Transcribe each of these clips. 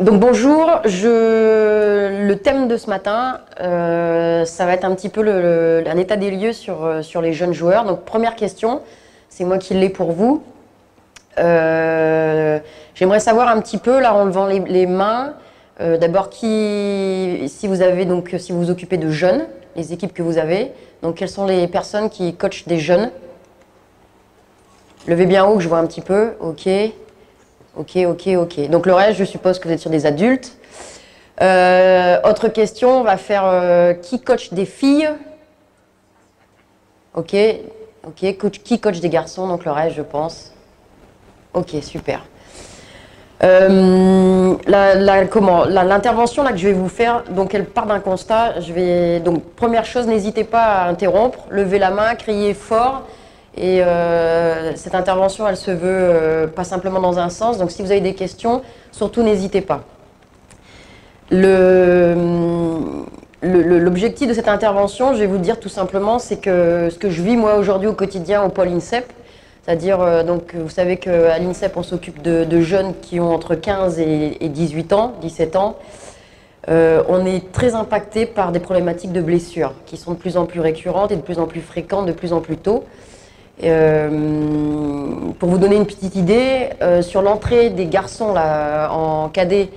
Donc bonjour, le thème de ce matin, ça va être un petit peu un état des lieux sur les jeunes joueurs. Donc première question, c'est moi qui l'ai pour vous. J'aimerais savoir un petit peu, là en levant les mains, d'abord si vous avez donc si vous vous occupez de jeunes, les équipes que vous avez, donc quelles sont les personnes qui coachent des jeunes? Levez bien haut que je vois un petit peu, ok. Ok. Donc le reste, je suppose que vous êtes sur des adultes. Autre question, on va faire qui coach des filles? Ok. Qui coach des garçons? Donc le reste, je pense. Ok, super. L'intervention là que je vais vous faire, donc elle part d'un constat. Donc première chose, n'hésitez pas à interrompre, levez la main, criez fort. Et cette intervention, elle se veut pas simplement dans un sens. Donc si vous avez des questions, surtout n'hésitez pas. L'objectif de cette intervention, je vais vous dire tout simplement, c'est que ce que je vis moi aujourd'hui au quotidien au pôle INSEP, c'est-à-dire, donc vous savez qu'à l'INSEP, on s'occupe de jeunes qui ont entre 15 et 18 ans, 17 ans. On est très impacté par des problématiques de blessures qui sont de plus en plus récurrentes et de plus en plus fréquentes, de plus en plus tôt. Pour vous donner une petite idée, sur l'entrée des garçons là, en cadet,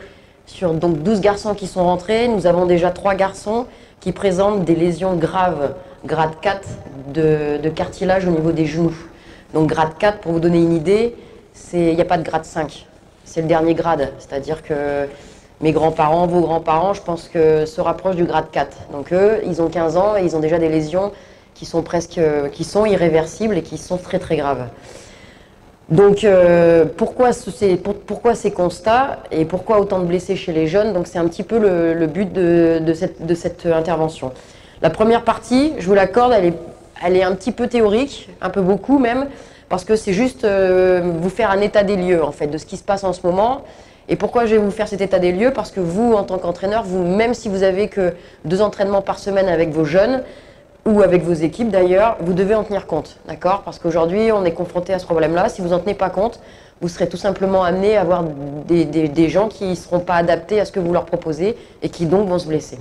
sur donc 12 garçons qui sont rentrés, nous avons déjà 3 garçons qui présentent des lésions graves, grade 4 de cartilage au niveau des genoux. Donc grade 4, pour vous donner une idée, il n'y a pas de grade 5, c'est le dernier grade, c'est-à-dire que mes grands-parents, vos grands-parents, je pense que se rapprochent du grade 4. Donc eux, ils ont 15 ans et ils ont déjà des lésions qui sont irréversibles et qui sont très très graves. Donc pourquoi ces constats et pourquoi autant de blessés chez les jeunes? Donc c'est un petit peu le but de cette intervention. La première partie, je vous l'accorde, elle est un petit peu théorique, un peu beaucoup même, parce que c'est juste vous faire un état des lieux en fait de ce qui se passe en ce moment. Et pourquoi je vais vous faire cet état des lieux? Parce que vous, en tant qu'entraîneur, même si vous avez que 2 entraînements par semaine avec vos jeunes, ou avec vos équipes d'ailleurs, vous devez en tenir compte, d'accord? Parce qu'aujourd'hui, on est confronté à ce problème-là. Si vous n'en tenez pas compte, vous serez tout simplement amené à avoir des gens qui ne seront pas adaptés à ce que vous leur proposez et qui donc vont se blesser.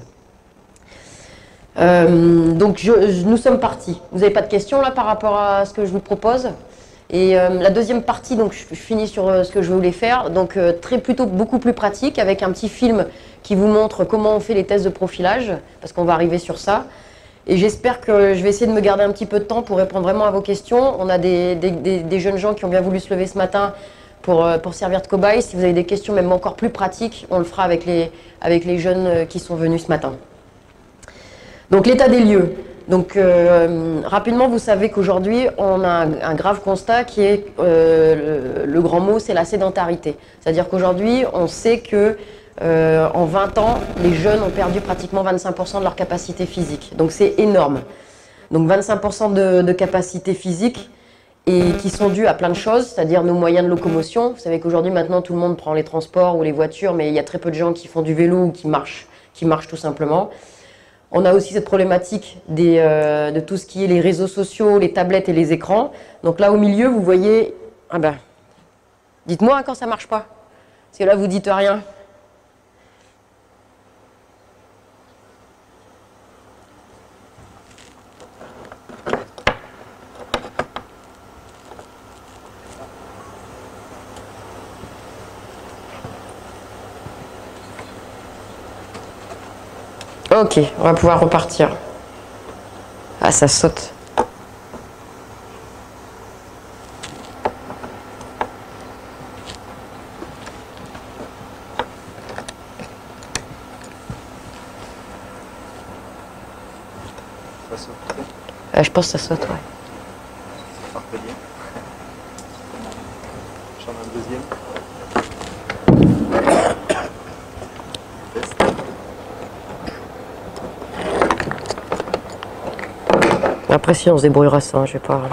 Donc nous sommes partis. Vous n'avez pas de questions là par rapport à ce que je vous propose? Et la deuxième partie, donc je finis sur ce que je voulais faire, donc plutôt beaucoup plus pratique, avec un petit film qui vous montre comment on fait les tests de profilage, parce qu'on va arriver sur ça. Et j'espère que je vais essayer de me garder un petit peu de temps pour répondre vraiment à vos questions. On a des jeunes gens qui ont bien voulu se lever ce matin pour servir de cobaye. Si vous avez des questions même encore plus pratiques, on le fera avec les jeunes qui sont venus ce matin. Donc l'état des lieux. Donc rapidement, vous savez qu'aujourd'hui, on a un grave constat qui est, le grand mot, c'est la sédentarité. C'est-à-dire qu'aujourd'hui, on sait que en 20 ans, les jeunes ont perdu pratiquement 25% de leur capacité physique. Donc c'est énorme. Donc 25% de capacité physique et qui sont dus à plein de choses, c'est-à-dire nos moyens de locomotion. Vous savez qu'aujourd'hui, maintenant, tout le monde prend les transports ou les voitures, mais il y a très peu de gens qui font du vélo ou qui marchent tout simplement. On a aussi cette problématique de tout ce qui est les réseaux sociaux, les tablettes et les écrans. Donc là, au milieu, vous voyez... Ah ben, dites-moi quand ça ne marche pas. Parce que là, vous dites rien. Ok, on va pouvoir repartir. Ah, ça saute. Ça saute. Je pense que ça saute, ouais. Parfait. J'en ai un deuxième. Test. Après, si on se débrouillera ça, je vais pas... Ouais.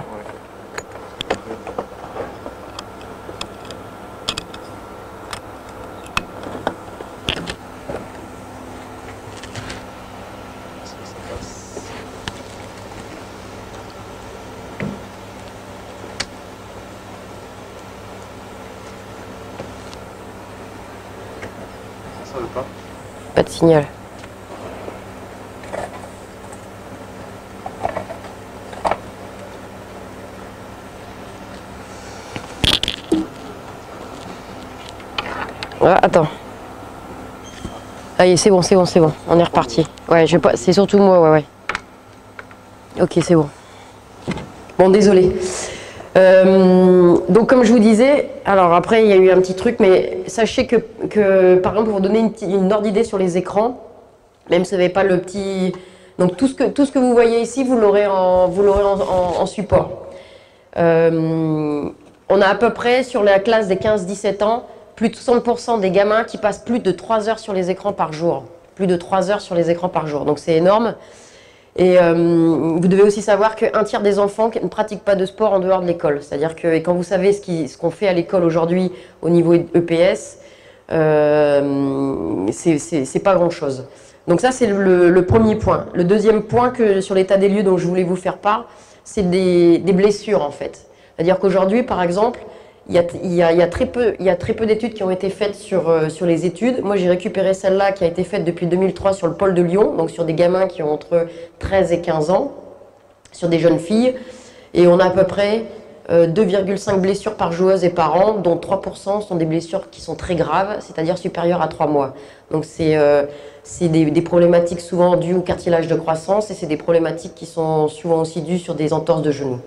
Est-ce que ça passe? ça veut pas. Pas de signal. Ah, attends. Allez, c'est bon, c'est bon, c'est bon. On est reparti. Ouais, je vais pas. C'est surtout moi, ouais. Ok, c'est bon. Bon, désolé. Donc, comme je vous disais, alors après, il y a eu un petit truc, mais sachez que par exemple, pour vous donner une ordre d'idée sur les écrans, même si vous n'avez pas le petit. Donc, tout ce que vous voyez ici, vous l'aurez en support. On a à peu près sur la classe des 15-17 ans, plus de 60% des gamins qui passent plus de 3 heures sur les écrans par jour. Plus de 3 heures sur les écrans par jour. Donc c'est énorme. Et vous devez aussi savoir qu'un tiers des enfants ne pratiquent pas de sport en dehors de l'école. C'est-à-dire que quand vous savez ce qu'on fait à l'école aujourd'hui au niveau EPS, c'est pas grand-chose. Donc ça, c'est le premier point. Le deuxième point sur l'état des lieux dont je voulais vous faire part, c'est des blessures en fait. C'est-à-dire qu'aujourd'hui, par exemple, il y a très peu d'études qui ont été faites sur les études. Moi, j'ai récupéré celle-là qui a été faite depuis 2003 sur le pôle de Lyon, donc sur des gamins qui ont entre 13 et 15 ans, sur des jeunes filles. Et on a à peu près 2,5 blessures par joueuse et par an, dont 3% sont des blessures qui sont très graves, c'est-à-dire supérieures à 3 mois. Donc c'est des problématiques souvent dues au cartilage de croissance et c'est des problématiques qui sont souvent aussi dues sur des entorses de genoux.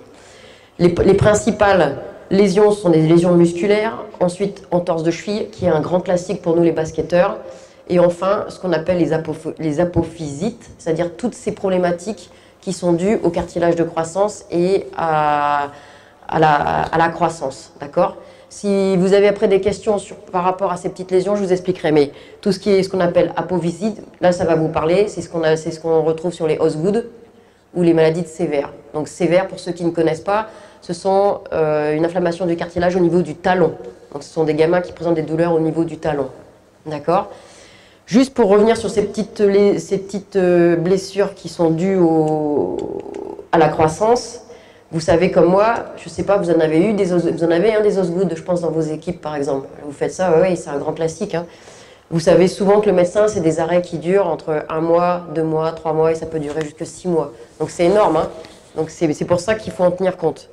Les principales lésions sont des lésions musculaires, ensuite entorse de cheville, qui est un grand classique pour nous les basketteurs, et enfin ce qu'on appelle les apophysites, c'est-à-dire toutes ces problématiques qui sont dues au cartilage de croissance et à la croissance, d'accord? Si vous avez après des questions par rapport à ces petites lésions, je vous expliquerai, mais tout ce qui est ce qu'on appelle apophysite, là ça va vous parler, c'est ce qu'on retrouve sur les Osgood ou les maladies de sévères. Donc sévères, pour ceux qui ne connaissent pas, ce sont une inflammation du cartilage au niveau du talon. Donc ce sont des gamins qui présentent des douleurs au niveau du talon. D'accord? Juste pour revenir sur ces petites blessures qui sont dues à la croissance, vous savez comme moi, je ne sais pas, vous en avez des Osgood, je pense, dans vos équipes par exemple. Vous faites ça, oui, c'est un grand classique. Hein. Vous savez souvent que le médecin, c'est des arrêts qui durent entre 1 mois, 2 mois, 3 mois, et ça peut durer jusqu'à 6 mois. Donc c'est énorme. Hein. Donc c'est pour ça qu'il faut en tenir compte.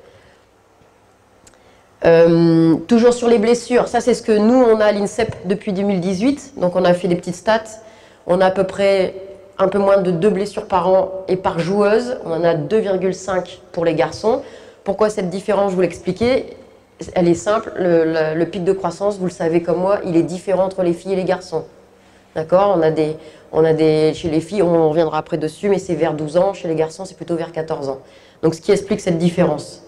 Toujours sur les blessures, ça c'est ce que nous on a à l'INSEP depuis 2018, donc on a fait des petites stats, on a à peu près un peu moins de 2 blessures par an et par joueuse, on en a 2,5 pour les garçons. Pourquoi cette différence, je vous l'expliquais, elle est simple, le pic de croissance, vous le savez comme moi, il est différent entre les filles et les garçons. D'accord, chez les filles, on reviendra après dessus, mais c'est vers 12 ans, chez les garçons c'est plutôt vers 14 ans. Donc ce qui explique cette différence.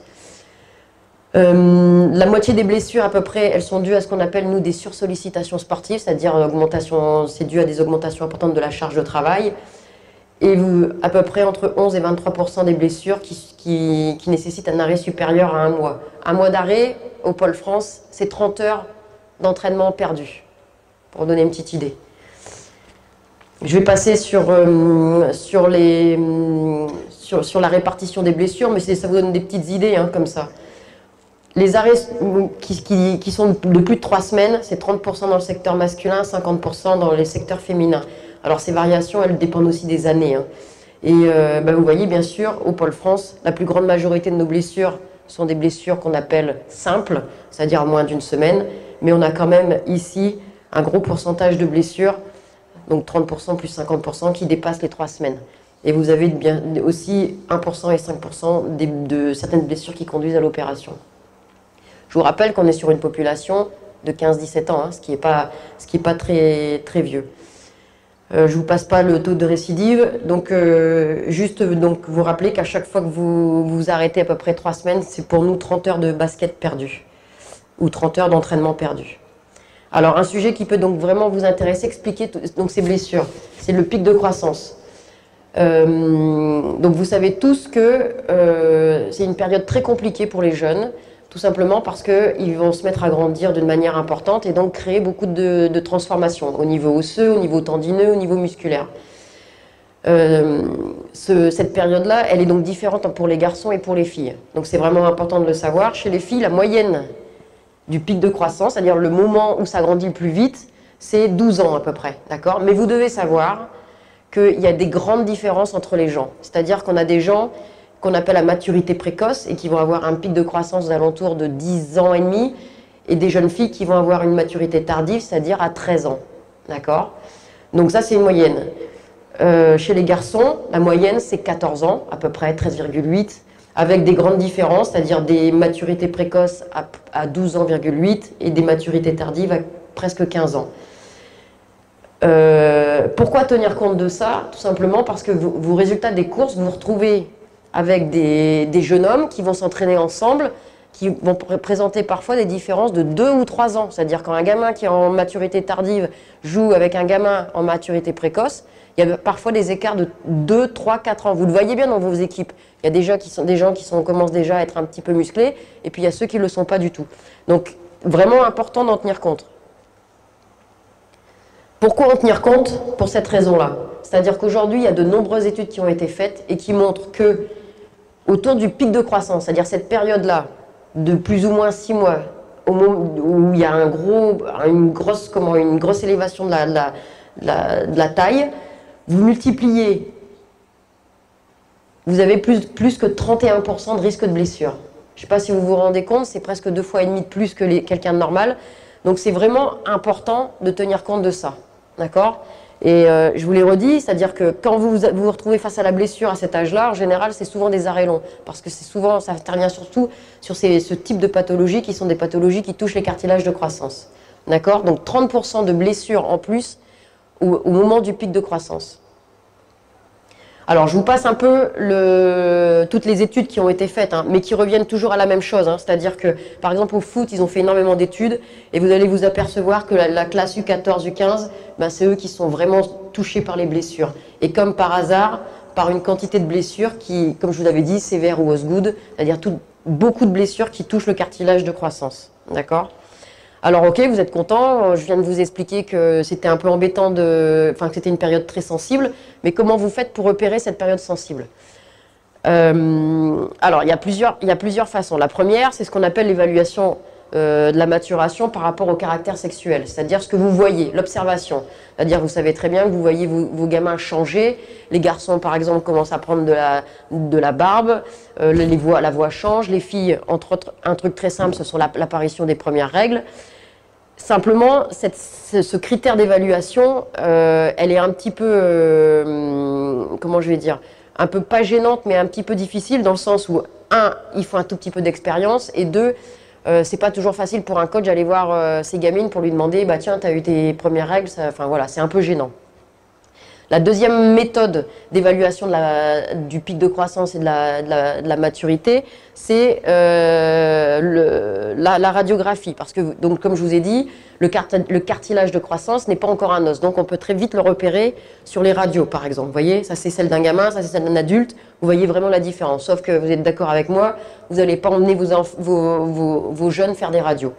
La moitié des blessures à peu près, elles sont dues à ce qu'on appelle nous des sursollicitations sportives, c'est-à-dire c'est dû à des augmentations importantes de la charge de travail. Et à peu près entre 11 et 23% des blessures qui nécessitent un arrêt supérieur à 1 mois. 1 mois d'arrêt, au Pôle France, c'est 30 heures d'entraînement perdu, pour donner une petite idée. Je vais passer sur la répartition des blessures, mais ça vous donne des petites idées hein, comme ça. Les arrêts qui sont de plus de 3 semaines, c'est 30% dans le secteur masculin, 50% dans les secteurs féminins. Alors ces variations, elles dépendent aussi des années. Hein. Et vous voyez bien sûr, au Pôle France, la plus grande majorité de nos blessures sont des blessures qu'on appelle simples, c'est-à-dire moins d'1 semaine. Mais on a quand même ici un gros pourcentage de blessures, donc 30% plus 50%, qui dépassent les 3 semaines. Et vous avez aussi 1% et 5% de certaines blessures qui conduisent à l'opération. Je vous rappelle qu'on est sur une population de 15-17 ans, hein, ce qui n'est pas très, très vieux. Je ne vous passe pas le taux de récidive, donc juste vous rappeler qu'à chaque fois que vous arrêtez à peu près 3 semaines, c'est pour nous 30 heures de basket perdues, ou 30 heures d'entraînement perdu. Alors un sujet qui peut donc vraiment vous intéresser, expliquer donc ces blessures, c'est le pic de croissance. Donc vous savez tous que c'est une période très compliquée pour les jeunes, tout simplement parce qu'ils vont se mettre à grandir d'une manière importante et donc créer beaucoup de transformations au niveau osseux, au niveau tendineux, au niveau musculaire. Cette période-là, elle est donc différente pour les garçons et pour les filles. Donc c'est vraiment important de le savoir. Chez les filles, la moyenne du pic de croissance, c'est-à-dire le moment où ça grandit le plus vite, c'est 12 ans à peu près, d'accord? Mais vous devez savoir qu'il y a des grandes différences entre les gens. C'est-à-dire qu'on a des gens qu'on appelle à maturité précoce et qui vont avoir un pic de croissance d'alentour de 10 ans et demi, et des jeunes filles qui vont avoir une maturité tardive, c'est-à-dire à 13 ans, d'accord? Donc ça, c'est une moyenne. Chez les garçons, la moyenne, c'est 14 ans, à peu près 13,8, avec des grandes différences, c'est-à-dire des maturités précoces à 12 ans,8 et des maturités tardives à presque 15 ans. Pourquoi tenir compte de ça? Tout simplement parce que vos résultats des courses, vous vous retrouvez avec des jeunes hommes qui vont s'entraîner ensemble, qui vont présenter parfois des différences de 2 ou 3 ans. C'est-à-dire quand un gamin qui est en maturité tardive joue avec un gamin en maturité précoce, il y a parfois des écarts de 2, 3, 4 ans. Vous le voyez bien dans vos équipes. Il y a des gens qui commencent déjà à être un petit peu musclés, et puis il y a ceux qui ne le sont pas du tout. Donc, vraiment important d'en tenir compte. Pourquoi en tenir compte? Pour cette raison-là. C'est-à-dire qu'aujourd'hui, il y a de nombreuses études qui ont été faites et qui montrent que autour du pic de croissance, c'est-à-dire cette période-là, de plus ou moins 6 mois, au moment où il y a une grosse élévation de la taille, vous multipliez, vous avez plus que 31% de risque de blessure. Je ne sais pas si vous vous rendez compte, c'est presque 2,5 fois de plus que quelqu'un de normal. Donc c'est vraiment important de tenir compte de ça. D'accord? Et je vous l'ai redit, c'est-à-dire que quand vous vous retrouvez face à la blessure à cet âge-là, en général, c'est souvent des arrêts longs. Parce que ça intervient surtout sur ce type de pathologies qui sont des pathologies qui touchent les cartilages de croissance. D'accord? Donc 30% de blessures en plus au moment du pic de croissance. Alors, je vous passe un peu toutes les études qui ont été faites, hein, mais qui reviennent toujours à la même chose. Hein, c'est-à-dire que, par exemple, au foot, ils ont fait énormément d'études et vous allez vous apercevoir que la classe U14, U15, ben, c'est eux qui sont vraiment touchés par les blessures. Et comme par hasard, par une quantité de blessures qui, comme je vous avais dit, sévères ou Osgood, c'est-à-dire beaucoup de blessures qui touchent le cartilage de croissance. D'accord ? Alors ok, vous êtes content, je viens de vous expliquer que c'était un peu embêtant, que c'était une période très sensible, mais comment vous faites pour repérer cette période sensible? Alors il y a plusieurs façons. La première, c'est ce qu'on appelle l'évaluation de la maturation par rapport au caractère sexuel, c'est-à-dire ce que vous voyez, l'observation. C'est-à-dire vous savez très bien que vous voyez vos gamins changer, les garçons par exemple commencent à prendre de la barbe, la voix change, les filles, entre autres, un truc très simple, ce sont l'apparition des premières règles. Simplement, ce critère d'évaluation, elle est un petit peu, comment je vais dire, un peu pas gênante, mais un petit peu difficile dans le sens où, un, il faut un tout petit peu d'expérience, et deux, c'est pas toujours facile pour un coach d'aller voir ses gamines pour lui demander, bah tiens, t'as eu tes premières règles, enfin voilà, c'est un peu gênant. La deuxième méthode d'évaluation du pic de croissance et de la maturité, c'est la radiographie. Parce que, donc, comme je vous ai dit, le cartilage de croissance n'est pas encore un os. Donc, on peut très vite le repérer sur les radios, par exemple. Vous voyez, ça c'est celle d'un gamin, ça c'est celle d'un adulte. Vous voyez vraiment la différence. Sauf que vous êtes d'accord avec moi, vous n'allez pas emmener vos jeunes faire des radios.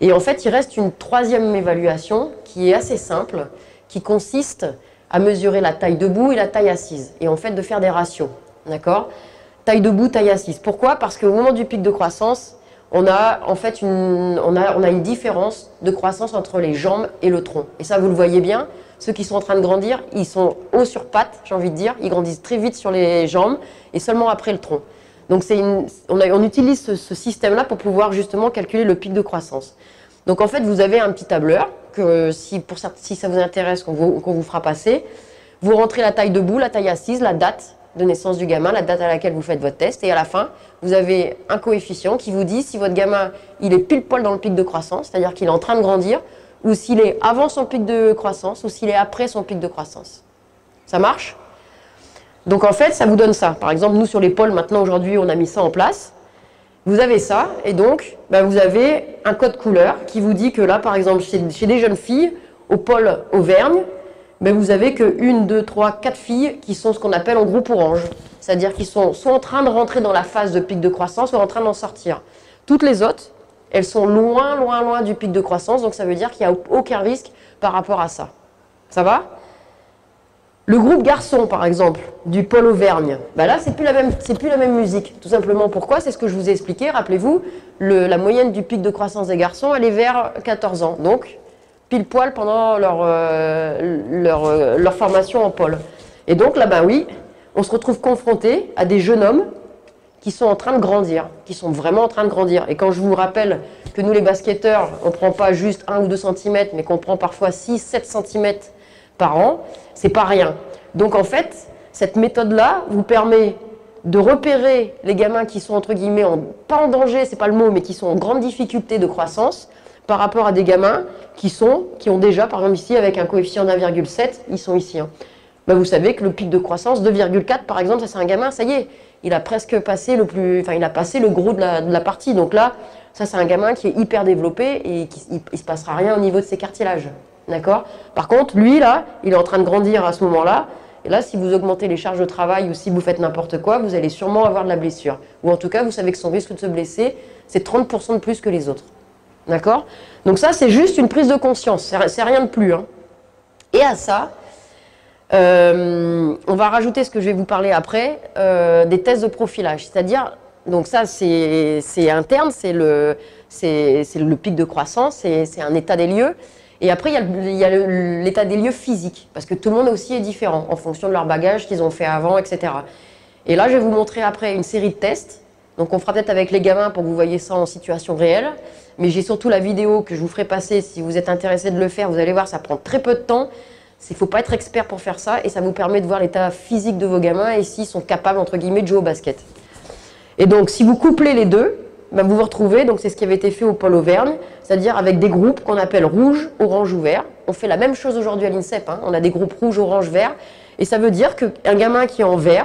Et en fait, il reste une troisième évaluation qui est assez simple, qui consiste à mesurer la taille debout et la taille assise, et en fait de faire des ratios, d'accord? Taille debout, taille assise. Pourquoi? Parce qu'au moment du pic de croissance, on a en fait une différence de croissance entre les jambes et le tronc. Et ça, vous le voyez bien, ceux qui sont en train de grandir, ils sont hauts sur pattes, j'ai envie de dire, ils grandissent très vite sur les jambes et seulement après le tronc. Donc on utilise ce système-là pour pouvoir justement calculer le pic de croissance. Donc en fait, vous avez un petit tableur que si ça vous intéresse, qu'on vous fera passer. Vous rentrez la taille debout, la taille assise, la date de naissance du gamin, la date à laquelle vous faites votre test, et à la fin, vous avez un coefficient qui vous dit si votre gamin il est pile poil dans le pic de croissance, c'est-à-dire qu'il est en train de grandir, ou s'il est avant son pic de croissance, ou s'il est après son pic de croissance. Ça marche? Donc en fait, ça vous donne ça. Par exemple, nous sur les pôles, maintenant aujourd'hui, on a mis ça en place. Vous avez ça, et donc vous avez un code couleur qui vous dit que là, par exemple, chez des jeunes filles, au pôle Auvergne, vous avez que 1, 2, 3, 4 filles qui sont ce qu'on appelle en groupe orange. C'est-à-dire qu'ils sont soit en train de rentrer dans la phase de pic de croissance, soit en train d'en sortir. Toutes les autres, elles sont loin, loin, loin du pic de croissance, donc ça veut dire qu'il n'y a aucun risque par rapport à ça. Ça va ? Le groupe garçon, par exemple, du pôle Auvergne, là, c'est plus la même musique. Tout simplement pourquoi? C'est ce que je vous ai expliqué. Rappelez-vous, la moyenne du pic de croissance des garçons, elle est vers 14 ans. Donc, pile poil pendant leur formation en pôle. Et donc là, ben oui, on se retrouve confronté à des jeunes hommes qui sont en train de grandir, qui sont vraiment en train de grandir. Et quand je vous rappelle que nous, les basketteurs, on ne prend pas juste 1 ou 2 cm, mais qu'on prend parfois 6, 7 cm par an, c'est pas rien. Donc en fait, cette méthode-là vous permet de repérer les gamins qui sont entre guillemets, pas en danger, c'est pas le mot, mais qui sont en grande difficulté de croissance par rapport à des gamins qui ont déjà, par exemple ici, avec un coefficient d'1,7, ils sont ici. Hein. Ben, vous savez que le pic de croissance, 2,4 par exemple, ça c'est un gamin, ça y est, il a presque passé il a passé le gros de la partie. Donc là, ça c'est un gamin qui est hyper développé et il ne se passera rien au niveau de ses cartilages. D'accord ? Par contre, lui là, il est en train de grandir à ce moment-là. Et là, si vous augmentez les charges de travail ou si vous faites n'importe quoi, vous allez sûrement avoir de la blessure. Ou en tout cas, vous savez que son risque de se blesser, c'est 30% de plus que les autres. D'accord ? Donc ça, c'est juste une prise de conscience. C'est rien de plus. Hein. Et à ça, on va rajouter ce que je vais vous parler après, des tests de profilage. C'est-à-dire, donc ça, c'est interne, c'est le pic de croissance, c'est un état des lieux. Et après, il y a l'état des lieux physique, parce que tout le monde aussi est différent en fonction de leur bagage qu'ils ont fait avant, etc. Et là, je vais vous montrer après une série de tests. Donc, on fera peut-être avec les gamins pour que vous voyez ça en situation réelle. Mais j'ai surtout la vidéo que je vous ferai passer. Si vous êtes intéressé de le faire, vous allez voir, ça prend très peu de temps. Il ne faut pas être expert pour faire ça. Et ça vous permet de voir l'état physique de vos gamins et s'ils sont capables, entre guillemets, de jouer au basket. Et donc, si vous couplez les deux, ben vous vous retrouvez, donc c'est ce qui avait été fait au pôle Auvergne, c'est-à-dire avec des groupes qu'on appelle rouge, orange ou vert. On fait la même chose aujourd'hui à l'INSEP, hein. On a des groupes rouge, orange, vert, et ça veut dire qu'un gamin qui est en vert,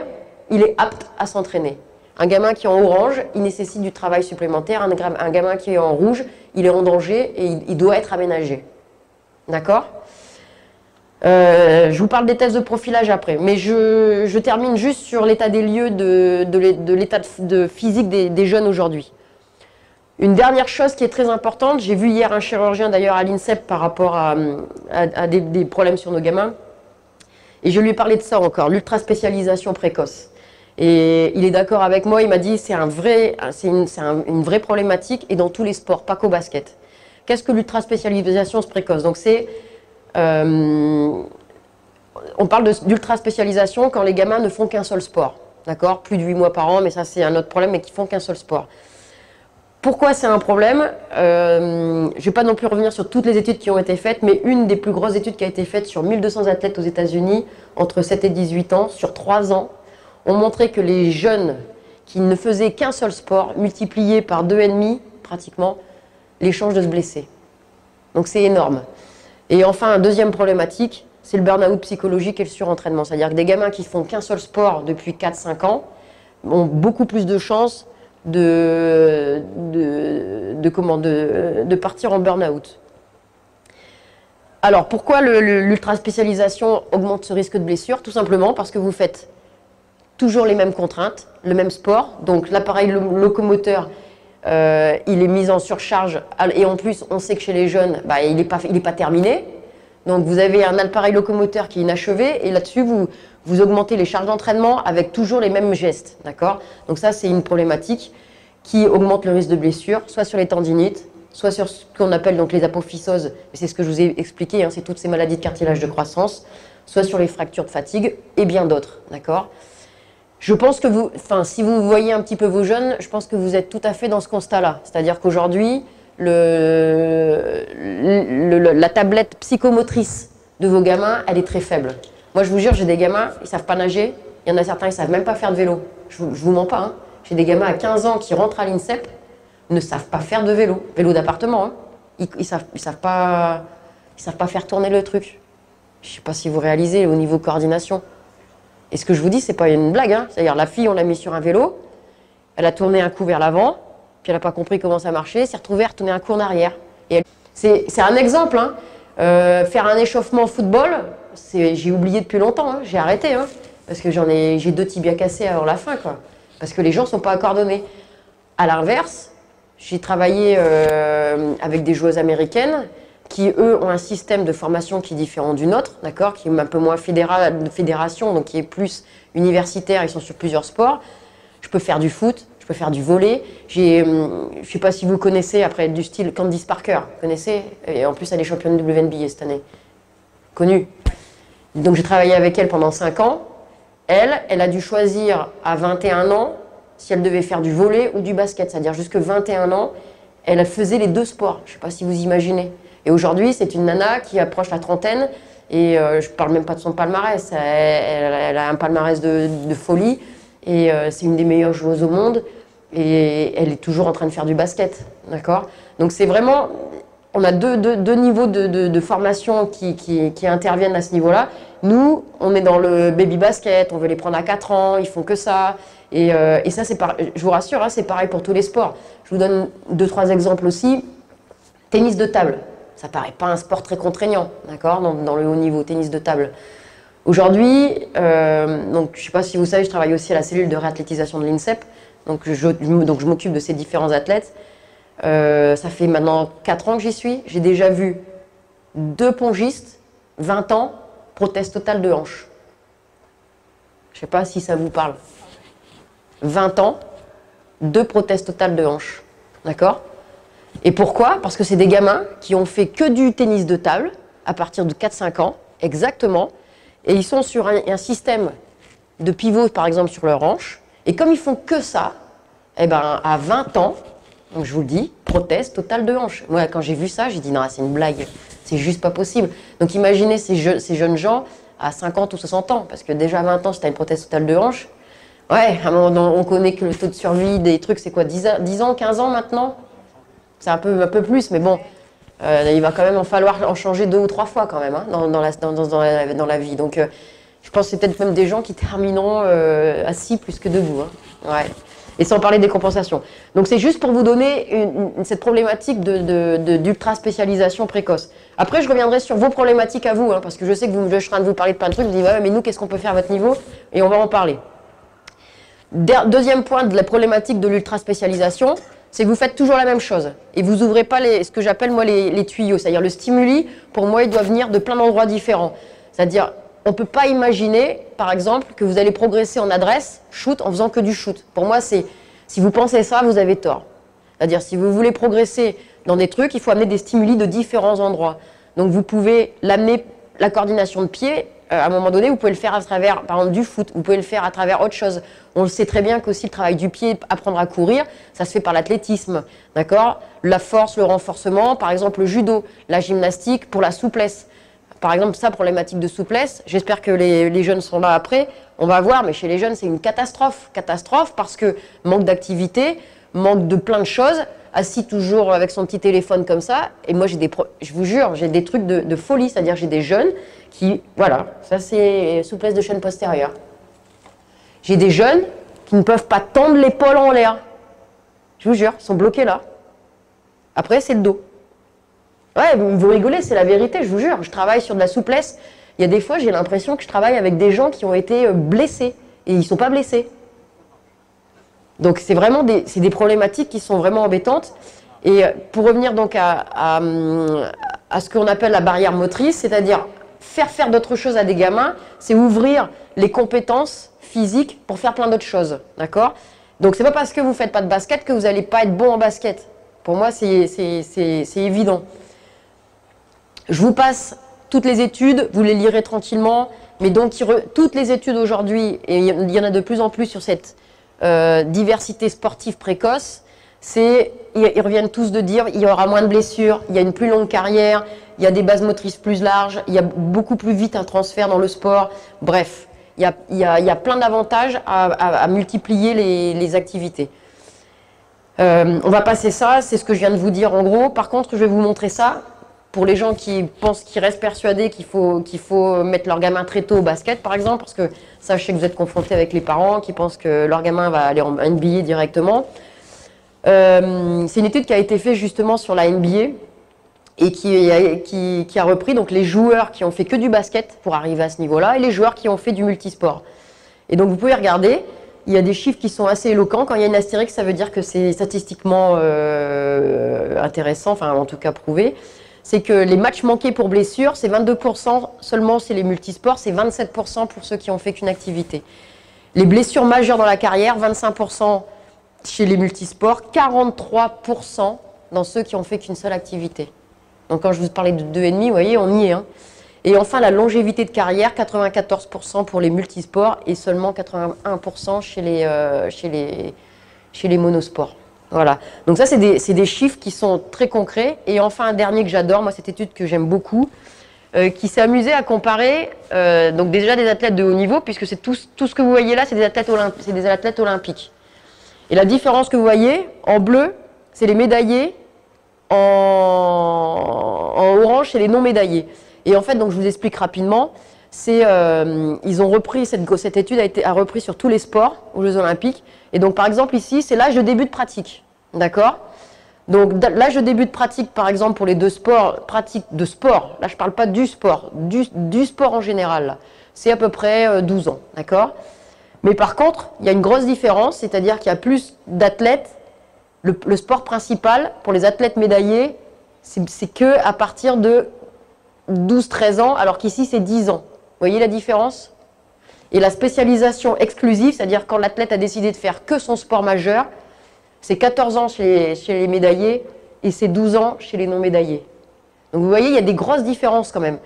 il est apte à s'entraîner. Un gamin qui est en orange, il nécessite du travail supplémentaire. Un gamin qui est en rouge, il est en danger et il doit être aménagé. D'accord ? Je vous parle des tests de profilage après, mais je termine juste sur l'état des lieux de l'état de physique des jeunes aujourd'hui. Une dernière chose qui est très importante, j'ai vu hier un chirurgien d'ailleurs à l'INSEP par rapport à des problèmes sur nos gamins, et je lui ai parlé de ça encore, l'ultra-spécialisation précoce. Et il est d'accord avec moi, il m'a dit c'est une vraie problématique, et dans tous les sports, pas qu'au basket. Qu'est-ce que l'ultra-spécialisation précoce? Donc c'est... on parle d'ultra-spécialisation quand les gamins ne font qu'un seul sport. D'accord? Plus de 8 mois par an, mais ça c'est un autre problème, mais qui font qu'un seul sport. Pourquoi c'est un problème? Je ne vais pas non plus revenir sur toutes les études qui ont été faites, mais une des plus grosses études qui a été faite sur 1200 athlètes aux États-Unis, entre 7 et 18 ans, sur 3 ans, ont montré que les jeunes qui ne faisaient qu'un seul sport, multipliés par 2,5 pratiquement, les chances de se blesser. Donc c'est énorme. Et enfin, deuxième problématique, c'est le burn-out psychologique et le surentraînement. C'est-à-dire que des gamins qui font qu'un seul sport depuis 4-5 ans ont beaucoup plus de chances de partir en burn-out. Alors, pourquoi l'ultra-spécialisation augmente ce risque de blessure? Tout simplement parce que vous faites toujours les mêmes contraintes, le même sport. Donc, l'appareil locomoteur, il est mis en surcharge. Et en plus, on sait que chez les jeunes, bah, il n'est pas terminé. Donc, vous avez un appareil locomoteur qui est inachevé. Et là-dessus, vous augmentez les charges d'entraînement avec toujours les mêmes gestes, d'accord? Donc ça, c'est une problématique qui augmente le risque de blessure, soit sur les tendinites, soit sur ce qu'on appelle donc les apophysoses, c'est ce que je vous ai expliqué, hein, c'est toutes ces maladies de cartilage de croissance, soit sur les fractures de fatigue et bien d'autres, d'accord? Je pense que si vous voyez un petit peu vos jeunes, je pense que vous êtes tout à fait dans ce constat-là, c'est-à-dire qu'aujourd'hui, la tablette psychomotrice de vos gamins, elle est très faible. Moi, je vous jure, j'ai des gamins, ils ne savent pas nager. Il y en a certains, ils ne savent même pas faire de vélo. Je ne vous mens pas. Hein. J'ai des gamins à 15 ans qui rentrent à l'INSEP, ne savent pas faire de vélo. Vélo d'appartement. Hein. Ils ne savent pas faire tourner le truc. Je ne sais pas si vous réalisez au niveau coordination. Et ce que je vous dis, ce n'est pas une blague. Hein. C'est-à-dire, la fille, on l'a mise sur un vélo, elle a tourné un coup vers l'avant, puis elle n'a pas compris comment ça marchait, s'est retrouvée à retourner un coup en arrière. C'est un exemple. Hein. Faire un échauffement football, j'ai oublié depuis longtemps, hein, j'ai arrêté, hein, parce que j'ai 2 tibias cassés avant la fin, quoi, parce que les gens ne sont pas coordonnés. À l'inverse, j'ai travaillé avec des joueuses américaines qui, eux, ont un système de formation qui est différent du nôtre, d'accord, qui est un peu moins fédération, donc qui est plus universitaire, ils sont sur plusieurs sports. Je peux faire du foot, je peux faire du volley. Je ne sais pas si vous connaissez, après, du style Candice Parker, vous connaissez? Et en plus, elle est championne WNBA cette année. Connue. Donc j'ai travaillé avec elle pendant 5 ans. Elle a dû choisir à 21 ans si elle devait faire du volley ou du basket. C'est-à-dire jusque 21 ans, elle faisait les 2 sports. Je ne sais pas si vous imaginez. Et aujourd'hui, c'est une nana qui approche la trentaine. Et je ne parle même pas de son palmarès. Elle a un palmarès de folie. Et c'est une des meilleures joueuses au monde. Et elle est toujours en train de faire du basket. D'accord? Donc c'est vraiment... On a deux niveaux de formation qui interviennent à ce niveau-là. Nous, on est dans le baby basket, on veut les prendre à 4 ans, ils font que ça. Et ça, je vous rassure, hein, c'est pareil pour tous les sports. Je vous donne 2-3 exemples aussi. Tennis de table, ça paraît pas un sport très contraignant, d'accord, dans le haut niveau, tennis de table. Aujourd'hui, donc, je ne sais pas si vous savez, je travaille aussi à la cellule de réathlétisation de l'INSEP. Donc je m'occupe de ces différents athlètes. Ça fait maintenant 4 ans que j'y suis. J'ai déjà vu 2 pongistes, 20 ans, prothèse totale de hanche. Je ne sais pas si ça vous parle. 20 ans, 2 prothèses totales de hanche. D'accord? Et pourquoi? Parce que c'est des gamins qui ont fait que du tennis de table à partir de 4-5 ans, exactement. Et ils sont sur un système de pivot, par exemple, sur leur hanche. Et comme ils font que ça, eh ben, à 20 ans, donc je vous le dis, prothèse totale de hanche. Moi, quand j'ai vu ça, j'ai dit non, c'est une blague, c'est juste pas possible. Donc imaginez ces jeunes gens à 50 ou 60 ans, parce que déjà à 20 ans, si tu as une prothèse totale de hanche, ouais, à un moment, on connaît que le taux de survie des trucs, c'est quoi, 10 ans, 15 ans maintenant? C'est un peu plus, mais bon, il va quand même en falloir en changer 2 ou 3 fois quand même, hein, dans la vie. Donc je pense que c'est peut-être même des gens qui termineront assis plus que debout. Hein. Ouais. Et sans parler des compensations. Donc c'est juste pour vous donner cette problématique d'ultra spécialisation précoce. Après, je reviendrai sur vos problématiques à vous, hein, parce que je sais que je suis en train de vous parler de plein de trucs. Je me dis, ouais, mais nous, qu'est-ce qu'on peut faire à votre niveau? Et on va en parler. Deuxième point de la problématique de l'ultra spécialisation, c'est que vous faites toujours la même chose. Et vous n'ouvrez pas ce que j'appelle moi les tuyaux. C'est-à-dire le stimuli, pour moi, il doit venir de plein d'endroits différents. C'est-à-dire, on ne peut pas imaginer, par exemple, que vous allez progresser en adresse, shoot, en faisant que du shoot. Pour moi, si vous pensez ça, vous avez tort. C'est-à-dire, si vous voulez progresser dans des trucs, il faut amener des stimuli de différents endroits. Donc, vous pouvez l'amener, la coordination de pied, à un moment donné, vous pouvez le faire à travers, par exemple, du foot. Vous pouvez le faire à travers autre chose. On le sait très bien qu'aussi le travail du pied, apprendre à courir, ça se fait par l'athlétisme. D'accord? La force, le renforcement, par exemple, le judo, la gymnastique pour la souplesse. Par exemple, ça, problématique de souplesse, j'espère que les jeunes sont là après, on va voir, mais chez les jeunes, c'est une catastrophe. Catastrophe parce que manque d'activité, manque de plein de choses, assis toujours avec son petit téléphone comme ça. Et moi, je vous jure, j'ai des trucs de folie, c'est-à-dire j'ai des jeunes qui, voilà, ça c'est souplesse de chaîne postérieure. J'ai des jeunes qui ne peuvent pas tendre l'épaule en l'air. Je vous jure, ils sont bloqués là. Après, c'est le dos. Ouais, vous rigolez, c'est la vérité, je vous jure. Je travaille sur de la souplesse. Il y a des fois, j'ai l'impression que je travaille avec des gens qui ont été blessés. Et ils ne sont pas blessés. Donc, c'est vraiment des problématiques qui sont vraiment embêtantes. Et pour revenir donc à ce qu'on appelle la barrière motrice, c'est-à-dire faire d'autres choses à des gamins, c'est ouvrir les compétences physiques pour faire plein d'autres choses. D'accord? Donc, c'est pas parce que vous ne faites pas de basket que vous n'allez pas être bon en basket. Pour moi, c'est évident. Je vous passe toutes les études, vous les lirez tranquillement, mais donc toutes les études aujourd'hui, et il y en a de plus en plus sur cette diversité sportive précoce, ils reviennent tous de dire il y aura moins de blessures, il y a une plus longue carrière, il y a des bases motrices plus larges, il y a beaucoup plus vite un transfert dans le sport, bref, il y a plein d'avantages à multiplier les activités. On va passer ça, c'est ce que je viens de vous dire en gros. Par contre, je vais vous montrer ça. Pour les gens qui restent persuadés qu'il faut mettre leur gamin très tôt au basket, par exemple, parce que ça, je sais que vous êtes confrontés avec les parents qui pensent que leur gamin va aller en NBA directement. C'est une étude qui a été faite justement sur la NBA et qui a repris donc, les joueurs qui ont fait que du basket pour arriver à ce niveau-là et les joueurs qui ont fait du multisport. Et donc, vous pouvez regarder, il y a des chiffres qui sont assez éloquents. Quand il y a une astérix, ça veut dire que c'est statistiquement intéressant, enfin en tout cas prouvé. C'est que les matchs manqués pour blessure, c'est 22% seulement, c'est les multisports, c'est 27% pour ceux qui ont fait qu'une activité. Les blessures majeures dans la carrière, 25% chez les multisports, 43% dans ceux qui ont fait qu'une seule activité. Donc quand je vous parlais de 2,5, vous voyez, on y est. Hein. Et enfin, la longévité de carrière, 94% pour les multisports et seulement 81% chez les monosports. Voilà. Donc ça, c'est des chiffres qui sont très concrets. Et enfin, un dernier que j'adore, moi, cette étude que j'aime beaucoup, qui s'est amusé à comparer donc déjà des athlètes de haut niveau, puisque c'est tout ce que vous voyez là, c'est des athlètes olympiques. Et la différence que vous voyez, en bleu, c'est les médaillés, en orange, c'est les non médaillés. Et en fait, donc je vous explique rapidement, ils ont repris, cette étude a repris sur tous les sports aux Jeux Olympiques. Et donc par exemple ici, c'est l'âge de début de pratique. D'accord? Donc l'âge de début de pratique, par exemple, pour les deux sports, pratique de sport, là je ne parle pas du sport, du sport en général, c'est à peu près 12 ans. D'accord? Mais par contre, il y a une grosse différence, c'est-à-dire qu'il y a plus d'athlètes. Le sport principal, pour les athlètes médaillés, c'est que à partir de 12-13 ans, alors qu'ici c'est 10 ans. Vous voyez la différence? Et la spécialisation exclusive, c'est-à-dire quand l'athlète a décidé de faire que son sport majeur, c'est 14 ans chez les médaillés et c'est 12 ans chez les non médaillés. Donc vous voyez, il y a des grosses différences quand même.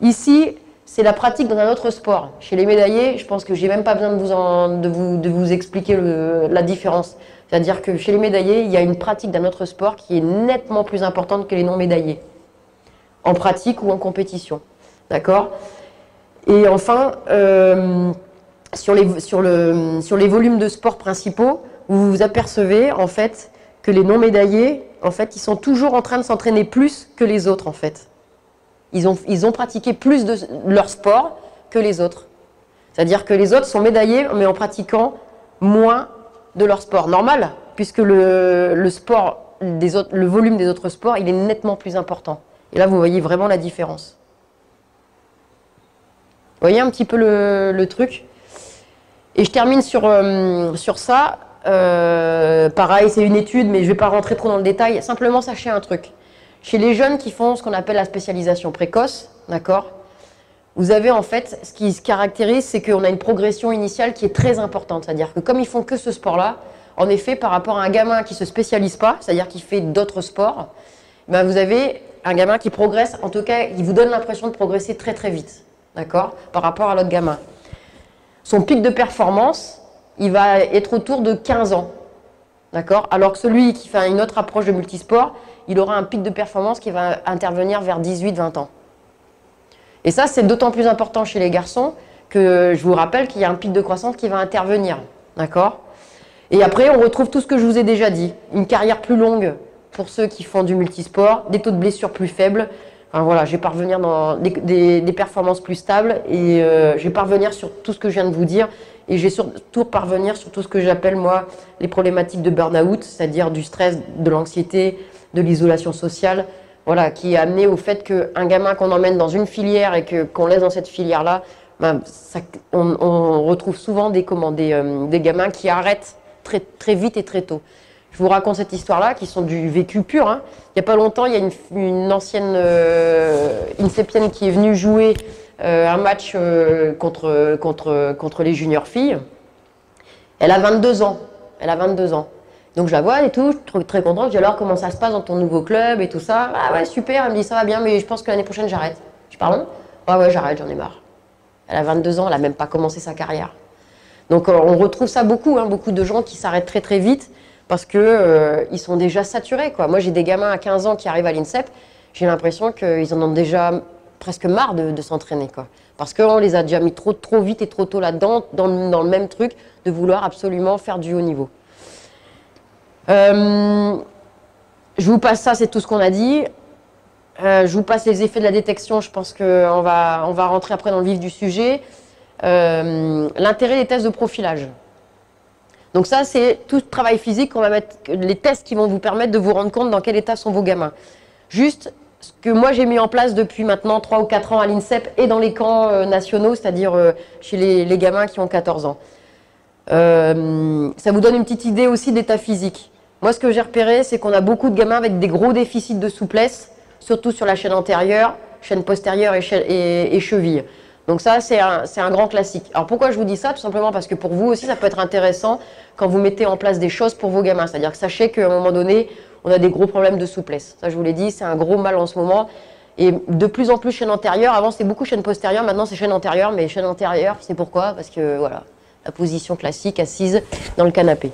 Ici, c'est la pratique dans un autre sport. Chez les médaillés, je pense que j'ai même pas besoin de vous expliquer la différence. C'est-à-dire que chez les médaillés, il y a une pratique d'un autre sport qui est nettement plus importante que les non médaillés, en pratique ou en compétition. D'accord? Et enfin, sur les volumes de sport principaux, vous vous apercevez en fait que les non médaillés, en fait, ils sont toujours en train de s'entraîner plus que les autres en fait. Ils ont pratiqué plus de leur sport que les autres. C'est-à-dire que les autres sont médaillés, mais en pratiquant moins de leur sport. Normal, puisque le volume des autres sports, il est nettement plus important. Et là, vous voyez vraiment la différence. Vous voyez un petit peu le truc? Et je termine sur ça. Pareil, c'est une étude, mais je ne vais pas rentrer trop dans le détail. Simplement, sachez un truc. Chez les jeunes qui font ce qu'on appelle la spécialisation précoce, d'accord, vous avez en fait, ce qui se caractérise, c'est qu'on a une progression initiale qui est très importante. C'est-à-dire que comme ils font que ce sport-là, en effet, par rapport à un gamin qui ne se spécialise pas, c'est-à-dire qui fait d'autres sports, ben vous avez un gamin qui progresse, en tout cas, il vous donne l'impression de progresser très très vite, d'accord, par rapport à l'autre gamin. Son pic de performance, il va être autour de 15 ans, d'accord, alors que celui qui fait une autre approche de multisport, il aura un pic de performance qui va intervenir vers 18-20 ans. Et ça, c'est d'autant plus important chez les garçons que je vous rappelle qu'il y a un pic de croissance qui va intervenir, d'accord? Et après, on retrouve tout ce que je vous ai déjà dit. Une carrière plus longue pour ceux qui font du multisport, des taux de blessure plus faibles. Enfin voilà, je vais pas revenir dans des performances plus stables et je vais pas revenir sur tout ce que je viens de vous dire. Et je vais surtout parvenir sur tout ce que j'appelle, moi, les problématiques de burn-out, c'est-à-dire du stress, de l'anxiété, de l'isolation sociale. Voilà, qui est amené au fait qu'un gamin qu'on emmène dans une filière et qu'on laisse dans cette filière-là, ben, on retrouve souvent des gamins qui arrêtent très, très vite et très tôt. Je vous raconte cette histoire-là, qui sont du vécu pur. Hein. Il n'y a pas longtemps, il y a une ancienne INSEPienne qui est venue jouer un match contre les juniors filles. Elle a 22 ans. Elle a 22 ans. Donc je la vois et tout, je suis très contente. Je dis alors comment ça se passe dans ton nouveau club et tout ça. Ah ouais, super, elle me dit ça va bien, mais je pense que l'année prochaine j'arrête. Je dis pardon? Ouais, j'arrête, j'en ai marre. Elle a 22 ans, elle n'a même pas commencé sa carrière. Donc on retrouve ça beaucoup, hein, beaucoup de gens qui s'arrêtent très très vite parce que ils sont déjà saturés, quoi. Moi j'ai des gamins à 15 ans qui arrivent à l'INSEP, j'ai l'impression qu'ils en ont déjà presque marre de s'entraîner, quoi. Parce qu'on les a déjà mis trop vite et trop tôt là-dedans, dans le même truc, de vouloir absolument faire du haut niveau. Je vous passe ça, c'est tout ce qu'on a dit. Je vous passe les effets de la détection, je pense qu'on va rentrer après dans le vif du sujet. L'intérêt des tests de profilage. Donc ça, c'est tout le travail physique qu'on va mettre, les tests qui vont vous permettre de vous rendre compte dans quel état sont vos gamins. Juste ce que moi j'ai mis en place depuis maintenant 3 ou 4 ans à l'INSEP et dans les camps nationaux, c'est-à-dire chez les gamins qui ont 14 ans. Ça vous donne une petite idée aussi d'état physique. Moi, ce que j'ai repéré, c'est qu'on a beaucoup de gamins avec des gros déficits de souplesse, surtout sur la chaîne antérieure, chaîne postérieure et cheville. Donc ça, c'est un grand classique. Alors pourquoi je vous dis ça? Tout simplement parce que pour vous aussi, ça peut être intéressant quand vous mettez en place des choses pour vos gamins. C'est-à-dire que sachez qu'à un moment donné, on a des gros problèmes de souplesse. Ça, je vous l'ai dit, c'est un gros mal en ce moment. Et de plus en plus chaîne antérieure. Avant, c'était beaucoup chaîne postérieure. Maintenant, c'est chaîne antérieure. Mais chaîne antérieure, c'est pourquoi? Parce que, voilà, la position classique, assise dans le canapé.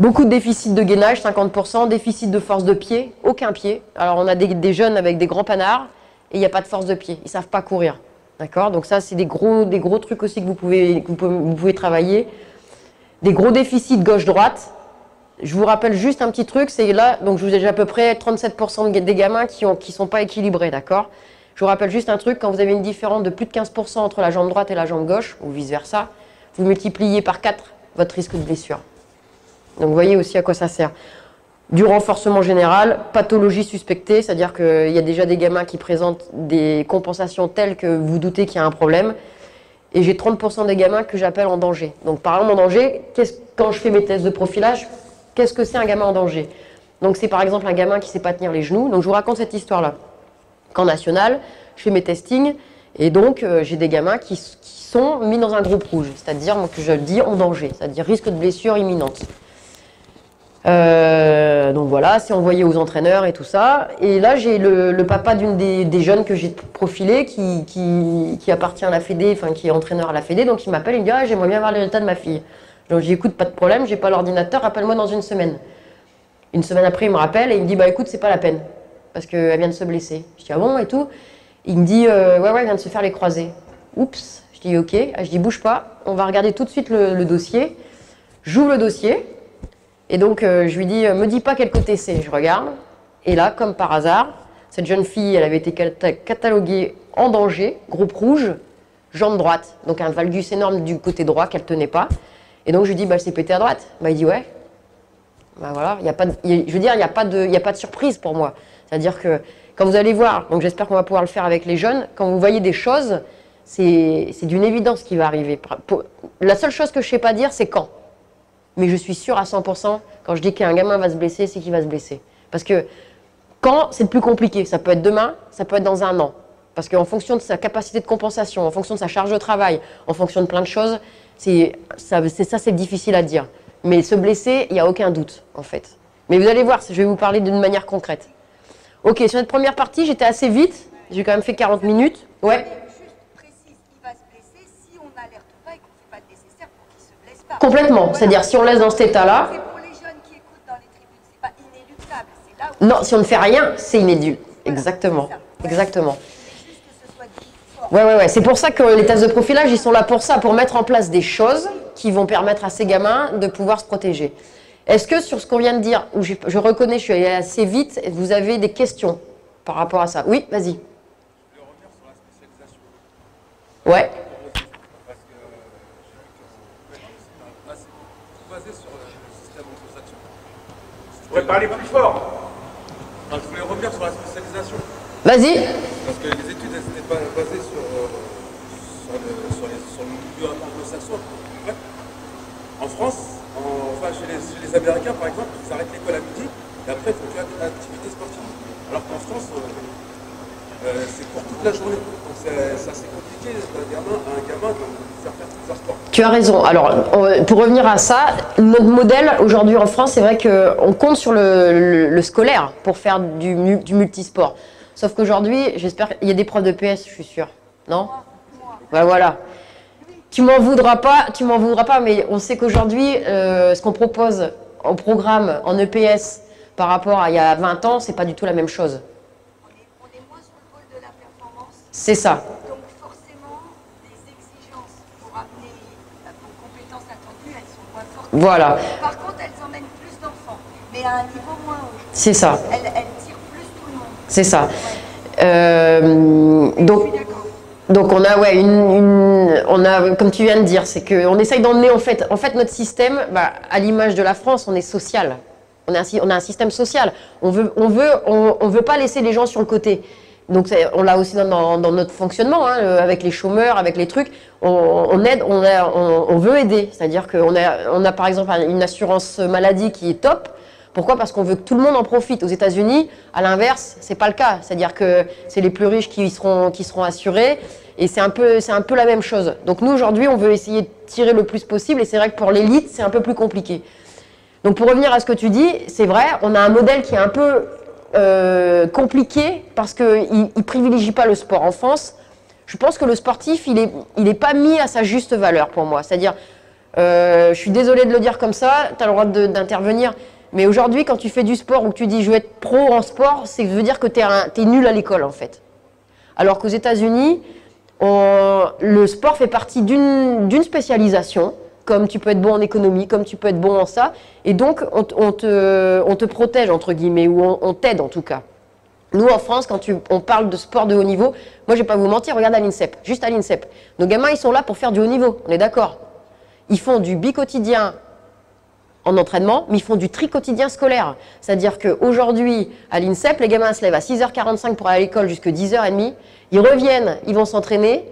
Beaucoup de déficit de gainage, 50%. Déficit de force de pied, aucun pied. Alors, on a des jeunes avec des grands panards et il n'y a pas de force de pied. Ils ne savent pas courir. D'accord? Donc ça, c'est des gros trucs aussi que vous pouvez travailler. Des gros déficits gauche-droite. Je vous rappelle juste un petit truc, c'est là, donc je vous ai déjà à peu près 37% des gamins qui sont pas équilibrés, d'accord? Je vous rappelle juste un truc, quand vous avez une différence de plus de 15% entre la jambe droite et la jambe gauche, ou vice-versa, vous multipliez par 4 votre risque de blessure. Donc vous voyez aussi à quoi ça sert. Du renforcement général, pathologie suspectée, c'est-à-dire qu'il y a déjà des gamins qui présentent des compensations telles que vous doutez qu'il y a un problème. Et j'ai 30% des gamins que j'appelle en danger. Donc par exemple en danger, quand je fais mes tests de profilage, qu'est-ce que c'est un gamin en danger? Donc c'est par exemple un gamin qui ne sait pas tenir les genoux. Donc je vous raconte cette histoire-là. Camp national, je fais mes testings et donc j'ai des gamins qui sont mis dans un groupe rouge, c'est-à-dire que je le dis en danger, c'est-à-dire risque de blessure imminente. Donc voilà, c'est envoyé aux entraîneurs et tout ça. Et là, j'ai le papa d'une des jeunes que j'ai profilé qui appartient à la Fédé, enfin qui est entraîneur à la Fédé. Donc il m'appelle, il me dit ah, j'aimerais bien voir les résultats de ma fille. Donc je dis écoute, pas de problème, j'ai pas l'ordinateur, rappelle-moi dans une semaine. Une semaine après, il me rappelle et il me dit bah écoute, c'est pas la peine parce qu'elle vient de se blesser. Je dis ah bon et tout. Il me dit ouais, elle vient de se faire les croisés. Oups, je dis ok, je dis bouge pas, on va regarder tout de suite le dossier. J'ouvre le dossier. Et donc, je lui dis, me dis pas quel côté c'est. Je regarde. Et là, comme par hasard, cette jeune fille, elle avait été cataloguée en danger, groupe rouge, jambe droite. Donc, un valgus énorme du côté droit qu'elle tenait pas. Et donc, je lui dis, bah, elle s'est pétée à droite. Bah, il dit, ouais. Bah, voilà. Je veux dire, il n'y a pas de surprise pour moi. C'est-à-dire que quand vous allez voir, donc j'espère qu'on va pouvoir le faire avec les jeunes, quand vous voyez des choses, c'est d'une évidence qui va arriver. La seule chose que je ne sais pas dire, c'est quand. Mais je suis sûre à 100%, quand je dis qu'un gamin va se blesser, c'est qu'il va se blesser. Parce que quand, c'est le plus compliqué. Ça peut être demain, ça peut être dans un an. Parce qu'en fonction de sa capacité de compensation, en fonction de sa charge de travail, en fonction de plein de choses, c'est difficile à dire. Mais se blesser, il n'y a aucun doute, en fait. Mais vous allez voir, je vais vous parler d'une manière concrète. Ok, sur cette première partie, j'étais assez vite. J'ai quand même fait 40 minutes. Ouais. Complètement. C'est-à-dire, si on laisse dans cet état-là... Pour les jeunes qui écoutent dans les tribunes, c'est pas inéluctable. C'est là où... Non, si on ne fait rien, c'est inéluctable. Voilà, exactement. Exactement. Ouais. C'est pour ça que les tests de profilage, ils sont là pour ça, pour mettre en place des choses qui vont permettre à ces gamins de pouvoir se protéger. Est-ce que sur ce qu'on vient de dire, où je reconnais, je suis allée assez vite, vous avez des questions par rapport à ça? Oui, vas-y. Je voulais revenir sur la spécialisation. Ouais. Basé sur le système anglo-saxon. Vous pouvez parler plus fort. Enfin, je voulais revenir sur la spécialisation. Vas-y. Parce que les études, elles étaient basées sur le milieu anglo-saxon. En France, chez les Américains, par exemple, ils arrêtent l'école à midi et après, ils font que l'activité sportive. Alors qu'en France, c'est pour toute la journée. Donc c'est assez compliqué un gamin de faire plusieurs sports. Tu as raison. Alors, pour revenir à ça, notre modèle aujourd'hui en France, c'est vrai qu'on compte sur le scolaire pour faire du multisport. Sauf qu'aujourd'hui, j'espère qu'il y a des profs de PS, je suis sûre. Non? Ben voilà. Tu m'en voudras pas, mais on sait qu'aujourd'hui, ce qu'on propose en programme, en EPS, par rapport à il y a 20 ans, c'est pas du tout la même chose. On est moins sur le pôle de la performance. C'est ça. Donc forcément, les exigences pour amener vos compétences attendues, elles sont moins fortes. Voilà. Par contre, elles emmènent plus d'enfants, mais à un niveau moins haut. C'est ça. Elles tirent plus tout le monde. C'est ça. Ouais. Donc, Je suis d'accord. Donc on a, ouais, on a, comme tu viens de dire, c'est qu'on essaye d'emmener en fait notre système, à l'image de la France, on est social. On a un système social. On veut pas laisser les gens sur le côté. Donc on l'a aussi dans notre fonctionnement, hein, avec les chômeurs, avec les trucs. On aide, on veut aider. C'est-à-dire qu'on a par exemple une assurance maladie qui est top Pourquoi? Parce qu'on veut que tout le monde en profite. Aux États-Unis, à l'inverse, c'est pas le cas. C'est-à-dire que c'est les plus riches qui seront assurés. Et c'est un peu la même chose. Donc nous, aujourd'hui, on veut essayer de tirer le plus possible. Et c'est vrai que pour l'élite, c'est un peu plus compliqué. Donc pour revenir à ce que tu dis, c'est vrai, on a un modèle qui est un peu compliqué parce qu'il ne privilégie pas le sport. En France, je pense que le sportif, il est pas mis à sa juste valeur pour moi. C'est-à-dire, je suis désolée de le dire comme ça, tu as le droit d'intervenir, mais aujourd'hui, quand tu fais du sport ou que tu dis je veux être pro en sport, ça veut dire que tu es nul à l'école en fait. Alors qu'aux États-Unis, le sport fait partie d'une spécialisation, comme tu peux être bon en économie, comme tu peux être bon en ça, et donc on te protège, entre guillemets, ou on t'aide en tout cas. Nous, en France, quand on parle de sport de haut niveau, moi, je ne vais pas vous mentir, regarde à l'INSEP, juste à l'INSEP. Nos gamins, ils sont là pour faire du haut niveau, on est d'accord. Ils font du bi-quotidien en entraînement, mais ils font du tri-quotidien scolaire. C'est-à-dire qu'aujourd'hui, à l'INSEP, les gamins se lèvent à 6h45 pour aller à l'école jusqu'à 10h30, ils reviennent, ils vont s'entraîner.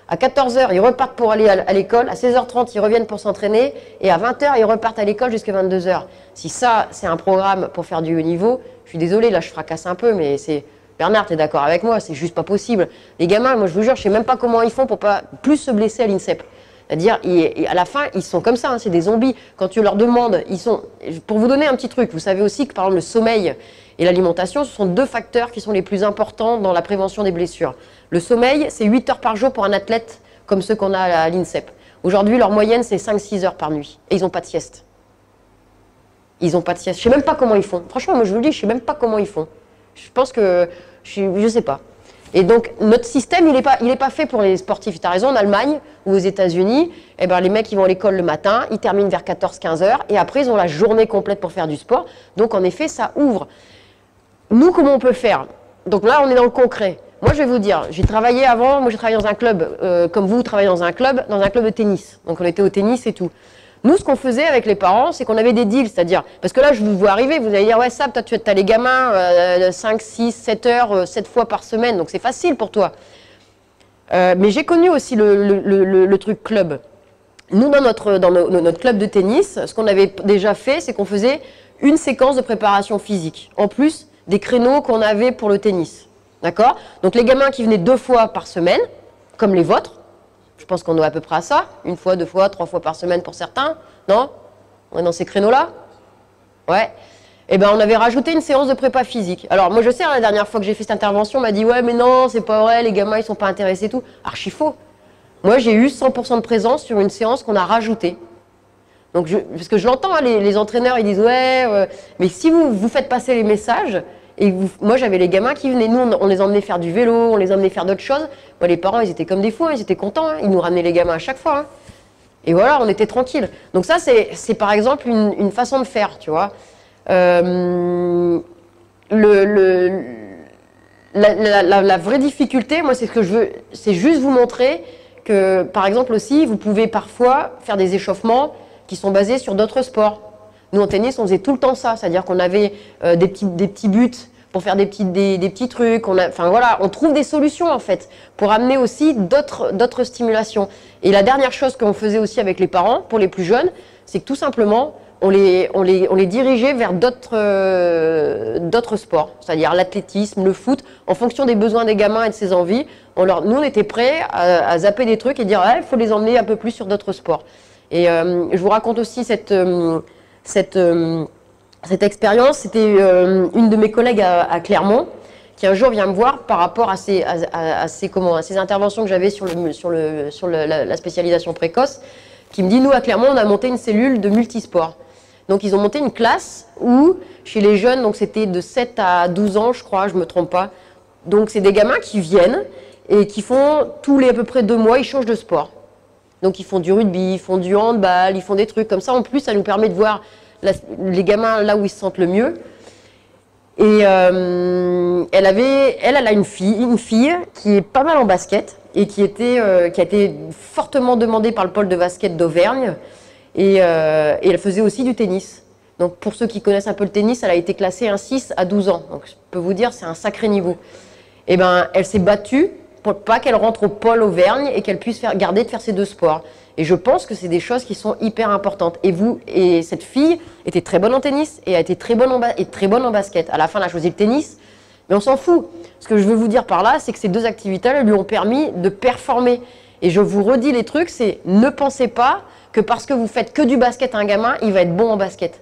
À 14h, ils repartent pour aller à l'école. À 16h30, ils reviennent pour s'entraîner. Et à 20h, ils repartent à l'école jusqu'à 22h. Si ça, c'est un programme pour faire du haut niveau, je suis désolée, là, je fracasse un peu, mais c'est... Bernard, tu es d'accord avec moi, c'est juste pas possible. Les gamins, moi, je vous jure, je sais même pas comment ils font pour pas plus se blesser à l'INSEP. C'est-à-dire, à la fin, ils sont comme ça, hein, c'est des zombies. Quand tu leur demandes, ils sont... Pour vous donner un petit truc, vous savez aussi que, par exemple, le sommeil et l'alimentation, ce sont deux facteurs qui sont les plus importants dans la prévention des blessures. Le sommeil, c'est 8 heures par jour pour un athlète comme ceux qu'on a à l'INSEP. Aujourd'hui, leur moyenne, c'est 5-6 heures par nuit. Et ils n'ont pas de sieste. Ils n'ont pas de sieste. Je ne sais même pas comment ils font. Franchement, moi, je vous le dis, je ne sais même pas comment ils font. Je pense que... Je ne sais pas. Et donc, notre système, il est pas fait pour les sportifs. Tu as raison, en Allemagne ou aux États-Unis, eh ben, les mecs, ils vont à l'école le matin, ils terminent vers 14-15 heures, et après, ils ont la journée complète pour faire du sport. Donc, en effet, ça ouvre. Nous, comment on peut faire? Donc là, on est dans le concret. Moi, je vais vous dire, j'ai travaillé avant, moi j'ai travaillé dans un club, comme vous travaillez dans un club de tennis. Donc on était au tennis et tout. Nous, ce qu'on faisait avec les parents, c'est qu'on avait des deals, c'est-à-dire, parce que là, je vous vois arriver, vous allez dire, ouais, ça, toi, tu as les gamins 5, 6, 7 heures, 7 fois par semaine, donc c'est facile pour toi. Mais j'ai connu aussi le truc club. Nous, dans notre club de tennis, ce qu'on avait déjà fait, c'est qu'on faisait une séquence de préparation physique, en plus des créneaux qu'on avait pour le tennis. D'accord? Donc les gamins qui venaient 2 fois par semaine, comme les vôtres, je pense qu'on doit à peu près à ça, 1 fois, 2 fois, 3 fois par semaine pour certains, non? On est dans ces créneaux-là? Ouais. Eh bien, on avait rajouté une séance de prépa physique. Alors moi je sais, la dernière fois que j'ai fait cette intervention, on m'a dit, ouais mais non, c'est pas vrai, les gamins ils sont pas intéressés et tout. Archi faux. Moi j'ai eu 100% de présence sur une séance qu'on a rajoutée. Donc parce que je l'entends, hein, les entraîneurs ils disent, ouais, mais si vous faites passer les messages... Et moi, j'avais les gamins qui venaient, nous, on les emmenait faire du vélo, on les emmenait faire d'autres choses. Moi, les parents, ils étaient comme des fous, hein, ils étaient contents, hein, ils nous ramenaient les gamins à chaque fois. Hein. Et voilà, on était tranquilles. Donc ça, c'est par exemple une façon de faire, tu vois. La vraie difficulté, moi, c'est ce que je veux, c'est juste vous montrer que, par exemple aussi, vous pouvez parfois faire des échauffements qui sont basés sur d'autres sports. Nous, en tennis, on faisait tout le temps ça, c'est-à-dire qu'on avait des petits buts pour faire des petits trucs. Enfin voilà, on trouve des solutions en fait pour amener aussi d'autres stimulations. Et la dernière chose qu'on faisait aussi avec les parents, pour les plus jeunes, c'est que tout simplement, on les dirigeait vers d'autres sports, c'est-à-dire l'athlétisme, le foot, en fonction des besoins des gamins et de ses envies. Nous, on était prêts à zapper des trucs et dire, il faut les emmener un peu plus sur d'autres sports. Et je vous raconte aussi cette expérience. C'était une de mes collègues à Clermont qui un jour vient me voir par rapport à ces interventions que j'avais sur la spécialisation précoce, qui me dit, nous à Clermont on a monté une cellule de multisport. Donc ils ont monté une classe où chez les jeunes, donc c'était de 7 à 12 ans je crois, je me trompe pas, donc c'est des gamins qui viennent et qui font tous les à peu près 2 mois, ils changent de sport. Donc ils font du rugby, ils font du handball, ils font des trucs comme ça. En plus, ça nous permet de voir les gamins là où ils se sentent le mieux. Et elle a une fille qui est pas mal en basket et qui a été fortement demandée par le pôle de basket d'Auvergne. Et elle faisait aussi du tennis. Donc pour ceux qui connaissent un peu le tennis, elle a été classée un 6 à 12 ans. Donc je peux vous dire, c'est un sacré niveau. Et ben, elle s'est battue pour pas qu'elle rentre au pôle Auvergne et qu'elle puisse garder de faire ces deux sports. Et je pense que c'est des choses qui sont hyper importantes. Et cette fille était très bonne en tennis et a été très bonne en basket. À la fin, elle a choisi le tennis, mais on s'en fout. Ce que je veux vous dire par là, c'est que ces deux activités elles lui ont permis de performer. Et je vous redis les trucs, c'est ne pensez pas que parce que vous faites que du basket à un gamin, il va être bon en basket.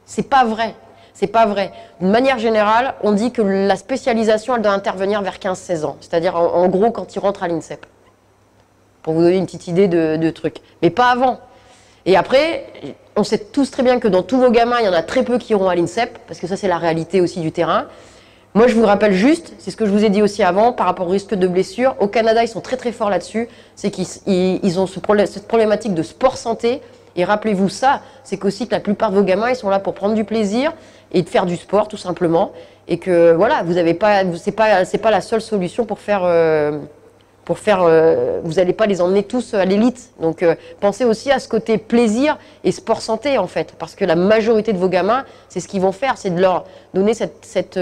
C'est pas vrai. C'est pas vrai. D'une manière générale, on dit que la spécialisation, elle doit intervenir vers 15-16 ans. C'est-à-dire, en gros, quand il rentre à l'INSEP. Pour vous donner une petite idée de truc. Mais pas avant. Et après, on sait tous très bien que dans tous vos gamins, il y en a très peu qui iront à l'INSEP, parce que ça, c'est la réalité aussi du terrain. Moi, je vous rappelle juste, c'est ce que je vous ai dit aussi avant, par rapport au risque de blessure. Au Canada, ils sont très très forts là-dessus. C'est qu'ils ont cette problématique de sport santé. Et rappelez-vous ça, c'est qu'aussi que la plupart de vos gamins, ils sont là pour prendre du plaisir et de faire du sport, tout simplement. Et que voilà, vous n'avez pas, c'est pas la seule solution pour faire, vous n'allez pas les emmener tous à l'élite. Donc, pensez aussi à ce côté plaisir et sport santé, en fait. Parce que la majorité de vos gamins, c'est ce qu'ils vont faire, c'est de leur donner cette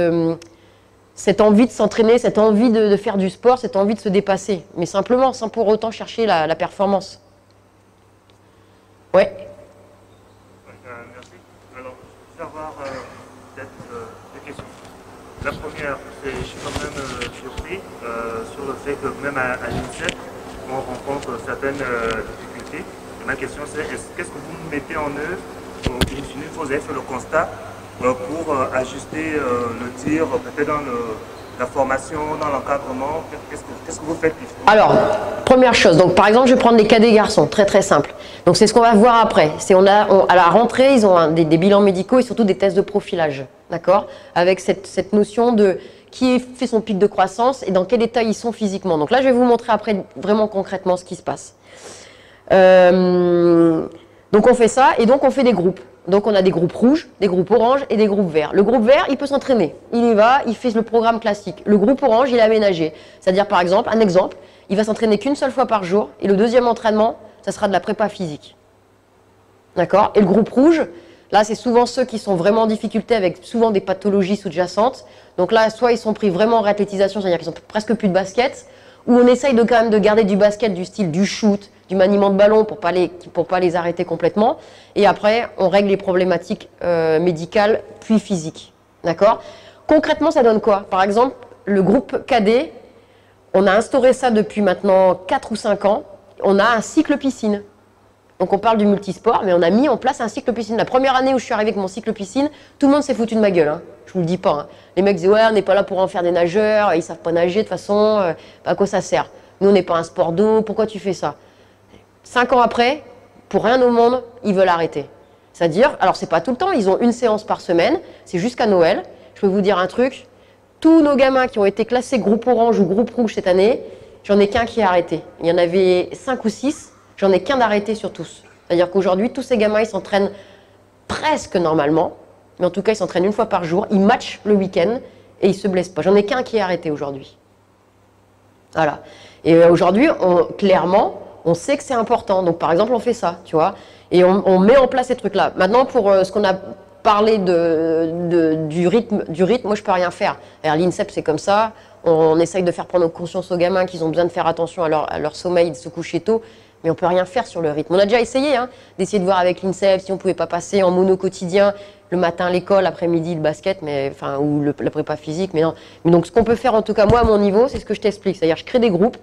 envie de s'entraîner, cette envie de faire du sport, cette envie de se dépasser. Mais simplement, sans pour autant chercher la performance. Ouais. Merci. Alors, je vais avoir peut-être deux questions. La première, c'est je suis quand même surpris sur le fait que même à l'INSEP, on rencontre certaines difficultés. Et ma question, c'est qu'est-ce que vous mettez en œuvre, une fois vous avez fait le constat, pour ajuster le tir, peut-être dans la formation, dans l'encadrement, qu'est-ce que vous faites? Alors, première chose, donc par exemple, je vais prendre les cadets garçons, très très simple. Donc c'est ce qu'on va voir après. À la rentrée, ils ont des bilans médicaux et surtout des tests de profilage, d'accord? Avec cette notion de qui fait son pic de croissance et dans quel état ils sont physiquement. Donc là, je vais vous montrer après vraiment concrètement ce qui se passe. Donc on fait ça et donc on fait des groupes. Donc on a des groupes rouges, des groupes oranges et des groupes verts. Le groupe vert, il peut s'entraîner. Il y va, il fait le programme classique. Le groupe orange, il est aménagé. C'est-à-dire par exemple, un exemple, il va s'entraîner qu'une seule fois par jour et le deuxième entraînement, ça sera de la prépa physique. D'accord? Et le groupe rouge, là c'est souvent ceux qui sont vraiment en difficulté avec souvent des pathologies sous-jacentes. Donc là, soit ils sont pris vraiment en réathlétisation, c'est-à-dire qu'ils ont presque plus de basket, ou on essaye quand même de garder du basket du style du shoot, du maniement de ballon pour pas les arrêter complètement. Et après, on règle les problématiques médicales puis physiques. D'accord? Concrètement, ça donne quoi? Par exemple, le groupe cadet, on a instauré ça depuis maintenant 4 ou 5 ans. On a un cycle piscine. Donc on parle du multisport, mais on a mis en place un cycle piscine. La première année où je suis arrivée avec mon cycle piscine, tout le monde s'est foutu de ma gueule. Hein. Je vous le dis pas. Hein. Les mecs disaient ouais, on n'est pas là pour en faire des nageurs, ils savent pas nager de toute façon, à quoi ça sert? Nous on n'est pas un sport d'eau, pourquoi tu fais ça? 5 ans après, pour rien au monde, ils veulent arrêter. C'est-à-dire, alors c'est pas tout le temps, ils ont une séance par semaine, c'est jusqu'à Noël. Je peux vous dire un truc, tous nos gamins qui ont été classés groupe orange ou groupe rouge cette année, j'en ai qu'un qui a arrêté. Il y en avait 5 ou 6, j'en ai qu'un d'arrêté sur tous. C'est-à-dire qu'aujourd'hui, tous ces gamins, ils s'entraînent presque normalement, mais en tout cas, ils s'entraînent une fois par jour, ils matchent le week-end et ils se blessent pas. J'en ai qu'un qui est arrêté aujourd'hui. Voilà. Et aujourd'hui, clairement, on sait que c'est important. Donc, par exemple, on fait ça, tu vois. Et on met en place ces trucs-là. Maintenant, pour ce qu'on a parlé du rythme, moi, je peux rien faire. L'INSEP, c'est comme ça. On essaye de faire prendre conscience aux gamins qu'ils ont besoin de faire attention à leur sommeil, de se coucher tôt. Mais on ne peut rien faire sur le rythme. On a déjà essayé d'essayer de voir avec l'INSEP si on ne pouvait pas passer en mono quotidien, le matin l'école, l'après-midi le basket, ou la prépa physique. Mais non. Mais donc ce qu'on peut faire en tout cas moi à mon niveau, c'est ce que je t'explique. C'est-à-dire je crée des groupes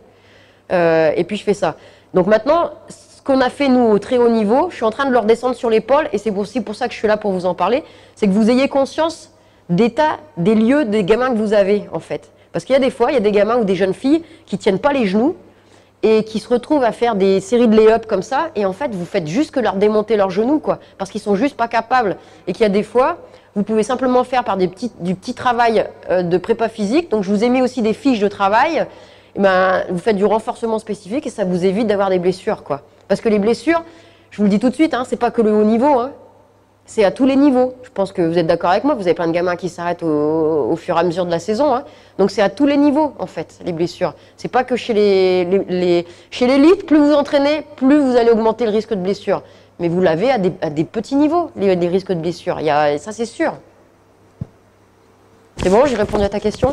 et puis je fais ça. Donc maintenant, ce qu'on a fait nous au très haut niveau, je suis en train de leur descendre sur l'épaule et c'est aussi pour ça que je suis là pour vous en parler, c'est que vous ayez conscience d'état, des lieux, des gamins que vous avez en fait. Parce qu'il y a des fois, il y a des gamins ou des jeunes filles qui ne tiennent pas les genoux et qui se retrouvent à faire des séries de lay-up comme ça, et en fait, vous faites juste que leur démonter leurs genoux, quoi, parce qu'ils sont juste pas capables, et qu'il y a des fois, vous pouvez simplement faire par du petit travail de prépa physique, donc je vous ai mis aussi des fiches de travail, et vous faites du renforcement spécifique, et ça vous évite d'avoir des blessures, quoi. Parce que les blessures, je vous le dis tout de suite, c'est pas que le haut niveau, c'est à tous les niveaux. Je pense que vous êtes d'accord avec moi, vous avez plein de gamins qui s'arrêtent au fur et à mesure de la saison. Donc c'est à tous les niveaux, en fait, les blessures. C'est pas que chez l'élite, plus vous entraînez, plus vous allez augmenter le risque de blessure. Mais vous l'avez à des petits niveaux, les risques de blessure. Ça, c'est sûr. C'est bon, j'ai répondu à ta question ?